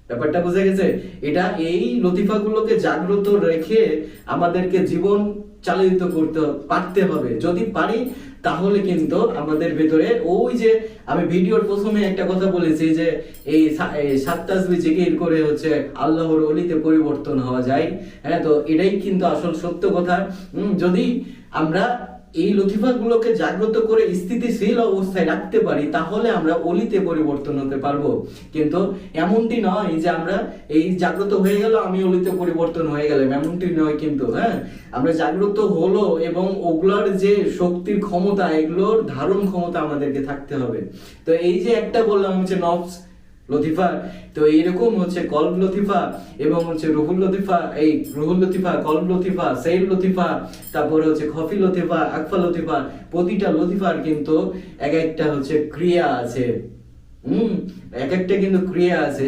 ব্যাপারটা বুঝে গেছে? এটা এই লতিফাগুলোকে জাগ্রত রেখে আমাদেরকে জীবন চালিত করতে পারতে হবে। যদি পারি তাহলে কিন্তু আমাদের ভেতরে ওই যে আমি ভিডিওর প্রথমে একটা কথা বলেছি যে এই সাত তাসবিহ জিকির করে হচ্ছে আল্লাহর ওলিতে পরিবর্তন হওয়া যায়। হ্যাঁ, তো এটাই কিন্তু আসল সত্য কথা। যদি আমরা এই লতিফাগুলোকে জাগ্রত করে স্থিতিশীল অবস্থায় রাখতে পারি তাহলে আমরা অলিতে পরিবর্তন হতে পারবো। কিন্তু এমনটি নয় যে আমরা এই জাগ্রত হয়ে গেল আমি অলিতে পরিবর্তন হয়ে গেলাম, এমনটি নয় কিন্তু। হ্যাঁ, আমরা জাগ্রত হলো এবং ওগুলোর যে শক্তির ক্ষমতা, এগুলোর ধারণ ক্ষমতা আমাদেরকে থাকতে হবে। তো এই যে একটা বললাম হচ্ছে নফস লতিফা, তো এইরকম হচ্ছে কলব লতিফা এবং হচ্ছে রুহুল লতিফা, এই রুহুল লতিফা, কলব লতিফা, সেইর লতিফা, তারপরে হচ্ছে খফি লতিফা, আকফা লতিফা, প্রতিটা লতিফার কিন্তু এক একটা হচ্ছে ক্রিয়া আছে। এক একটা কিন্তু ক্রিয়া আছে।